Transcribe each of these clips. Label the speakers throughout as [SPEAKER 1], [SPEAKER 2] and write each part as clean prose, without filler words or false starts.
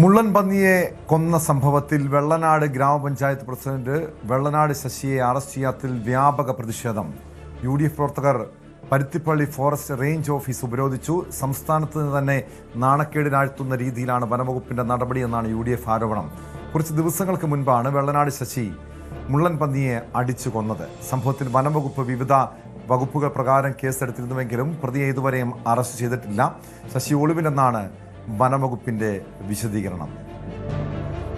[SPEAKER 1] മുള്ളൻ പന്നിയെ കൊന്ന സംഭവത്തിൽ വെള്ളനാട് ഗ്രാമപഞ്ചായത്ത് പ്രസിഡന്റ് വെള്ളനാട് ശശിയെ അറസ്റ്റ് ചെയ്യാത്തതിൽ വ്യാപക പ്രതിഷേധം. UDF പ്രവർത്തകർ പരുത്തിപ്പള്ളി ഫോറസ്റ്റ് റേഞ്ച് ഓഫീസ് ഉപരോധിച്ചു. സംസ്ഥാനത്ത് നിന്ന് തന്നെ നാണക്കേടിനാഴ്ത്തുന്ന രീതിയിലാണ് വനംവകുപ്പിന്റെ നടപടിയെന്നാണ് UDF ആരോപണം. കുറച്ച് ദിവസങ്ങൾക്ക് മുൻപാണ് വെള്ളനാട് ശശി മുള്ളൻ പന്നിയെ അടിച്ചു കൊന്നത്. സംഭവത്തിൽ വനംവകുപ്പ് വിവിധ വകുപ്പുകൾ പ്രകാരം കേസെടുത്തിരുന്നുവെങ്കിലും പ്രതിയെ ഇതുവരെയും അറസ്റ്റ് ചെയ്തിട്ടില്ല. ശശി ഒളിവിലെന്നാണ് വനംവകുപ്പിന്റെ വിശദീകരണം.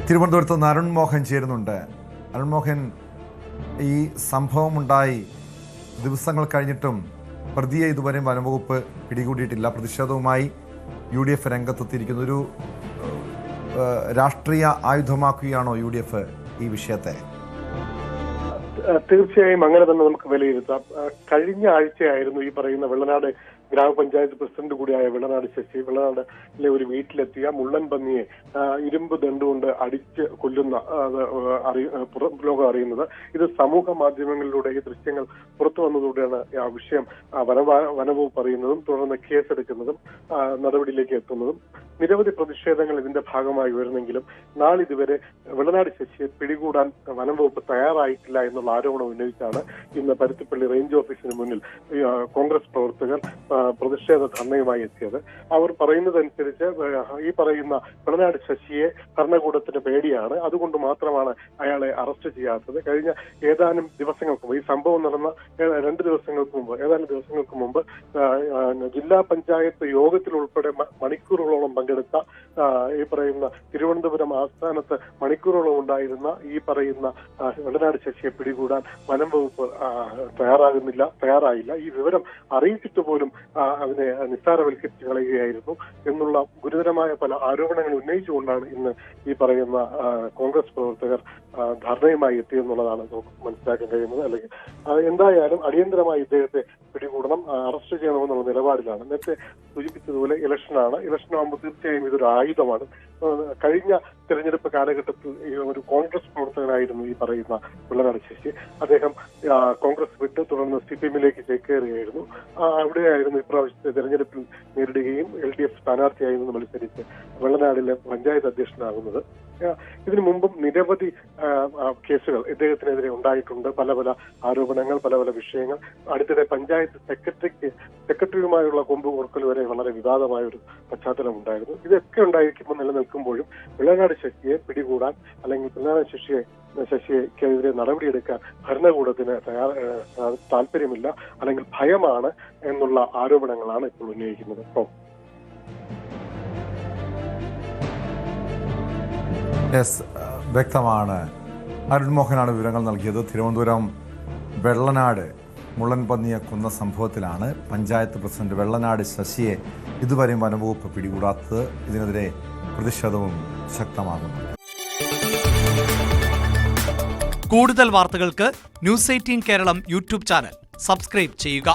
[SPEAKER 1] തിരുവനന്തപുരത്ത് നിന്ന് അരുൺ മോഹൻ ചേരുന്നുണ്ട്. അരുൺ മോഹൻ, ഈ സംഭവമുണ്ടായി ദിവസങ്ങൾ കഴിഞ്ഞിട്ടും പ്രതിയെ ഇതുവരെയും വനംവകുപ്പ് പിടികൂടിയിട്ടില്ല. പ്രതിഷേധവുമായി UDF രംഗത്തെത്തിയിരിക്കുന്നു. ഒരു രാഷ്ട്രീയ ആയുധമാക്കുകയാണോ UDF ഈ വിഷയത്തെ?
[SPEAKER 2] തീർച്ചയായും അങ്ങനെ തന്നെ നമുക്ക് വിലയിരുത്താം. കഴിഞ്ഞ ആഴ്ചയായിരുന്നു ഈ പറയുന്ന വെള്ളനാട് ഗ്രാമപഞ്ചായത്ത് പ്രസിഡന്റ് കൂടിയായ വെള്ളനാട് ശശി വെള്ളനാടിലെ ഒരു വീട്ടിലെത്തിയ മുള്ളൻ പന്നിയെ ഇരുമ്പ് ദണ്ടുകൊണ്ട് അടിച്ച് കൊല്ലുന്ന പുറം ലോകം അറിയുന്നത്. ഇത് സമൂഹ മാധ്യമങ്ങളിലൂടെ ഈ ദൃശ്യങ്ങൾ പുറത്തു വന്നതോടെയാണ് ആ വിഷയം വനവകുപ്പ് അറിയുന്നതും തുടർന്ന് കേസെടുക്കുന്നതും നടപടിയിലേക്ക് എത്തുന്നതും. നിരവധി പ്രതിഷേധങ്ങൾ ഇതിന്റെ ഭാഗമായി ഉയർന്നെങ്കിലും നാളിതുവരെ വെള്ളനാട് ശശിയെ പിടികൂടാൻ വനംവകുപ്പ് തയ്യാറായിട്ടില്ല എന്നുള്ള ആരോപണം ഉന്നയിച്ചാണ് ഇന്ന് പരുത്തിപ്പള്ളി റേഞ്ച് ഓഫീസിന് മുന്നിൽ കോൺഗ്രസ് പ്രവർത്തകർ പ്രതിഷേധ ധർണയുമായി എത്തിയത്. അവർ പറയുന്നതനുസരിച്ച് ഈ പറയുന്ന വെള്ളനാട് ശശിയെ ഭരണകൂടത്തിന് പേടിയാണ്, അതുകൊണ്ട് മാത്രമാണ് അയാളെ അറസ്റ്റ് ചെയ്യാത്തത്. കഴിഞ്ഞ ഏതാനും ദിവസങ്ങൾക്ക് മുമ്പ്, ഈ സംഭവം നടന്ന ഏതാനും ദിവസങ്ങൾക്ക് മുമ്പ് ജില്ലാ പഞ്ചായത്ത് യോഗത്തിൽ ഉൾപ്പെടെ മണിക്കൂറുകളോളം പങ്കെടുത്ത ഈ പറയുന്ന തിരുവനന്തപുരം ആസ്ഥാനത്ത് മണിക്കൂറുകളോളം ഉണ്ടായിരുന്ന ഈ പറയുന്ന വെള്ളനാട് ശശിയെ പിടികൂടാൻ വനം വകുപ്പ് തയ്യാറായില്ല. ഈ വിവരം അറിയിച്ചിട്ട് പോലും അതിനെ നിസ്സാരവൽക്കരിച്ച് കളയുകയായിരുന്നു എന്നുള്ള ഗുരുതരമായ പല ആരോപണങ്ങൾ ഉന്നയിച്ചുകൊണ്ടാണ് ഇന്ന് ഈ പറയുന്ന കോൺഗ്രസ് പ്രവർത്തകർ ധർണയുമായി എത്തിയെന്നുള്ളതാണ് നമുക്ക് മനസ്സിലാക്കാൻ കഴിയുന്നത്. അല്ലെങ്കിൽ എന്തായാലും അടിയന്തരമായി ഇദ്ദേഹത്തെ പിടികൂടണം, അറസ്റ്റ് ചെയ്യണമെന്നുള്ള നിലപാടിലാണ്. നേരത്തെ സൂചിപ്പിച്ചതുപോലെ ഇലക്ഷനാകുമ്പോൾ തീർച്ചയായും ഇതൊരു ആയുധമാണ്. കഴിഞ്ഞ തെരഞ്ഞെടുപ്പ് കാലഘട്ടത്തിൽ ഒരു കോൺഗ്രസ് പ്രവർത്തകനായിരുന്നു ഈ പറയുന്ന വെള്ളനാട് ശശി. അദ്ദേഹം കോൺഗ്രസ് വിട്ട് തുടർന്ന് CPM-ലേക്ക് ചേക്കേറുകയായിരുന്നു. അവിടെയായിരുന്നു ഇപ്രാവശ്യത്തെ തെരഞ്ഞെടുപ്പിൽ നേരിടുകയും LDF സ്ഥാനാർത്ഥിയായി നിന്ന് മത്സരിച്ച് വെള്ളനാടിലെ പഞ്ചായത്ത് അധ്യക്ഷനാകുന്നത്. ഇതിനു മുമ്പും നിരവധി കേസുകൾ ഇദ്ദേഹത്തിനെതിരെ ഉണ്ടായിട്ടുണ്ട്. പല ആരോപണങ്ങൾ, പല വിഷയങ്ങൾ. അടുത്തിടെ പഞ്ചായത്ത് സെക്രട്ടറിയുമായുള്ള കൊമ്പ് കൊടുക്കൽ വരെ വളരെ വിവാദമായ ഒരു പശ്ചാത്തലം ഉണ്ടായിരുന്നു. ഇതൊക്കെ ഉണ്ടായിരിക്കുമ്പോൾ നിലനിൽക്കുമ്പോഴും വെള്ളനാട് ശശിയെ പിടികൂടാൻ അല്ലെങ്കിൽ വെള്ളനാട് ശശിക്കെതിരെ നടപടിയെടുക്കാൻ ഭരണകൂടത്തിന് താല്പര്യമില്ല, അല്ലെങ്കിൽ ഭയമാണ് എന്നുള്ള ആരോപണങ്ങളാണ് ഇപ്പോൾ ഉന്നയിക്കുന്നത്.
[SPEAKER 1] വ്യക്തമാണ്. അരുൺ മോഹനാണ് വിവരങ്ങൾ നൽകിയത്. തിരുവനന്തപുരം വെള്ളനാട് മുള്ളൻ പന്നിയെ കൊന്ന സംഭവത്തിലാണ് പഞ്ചായത്ത് പ്രസിഡന്റ് വെള്ളനാട് ശശിയെ ഇതുവരെയും വനംവകുപ്പ് പിടികൂടാത്തത്. ഇതിനെതിരെ പ്രതിഷേധവും ശക്തമാകുന്നുണ്ട്.
[SPEAKER 3] കൂടുതൽ വാർത്തകൾക്ക് News 18 Keralam YouTube channel subscribe ചെയ്യുക.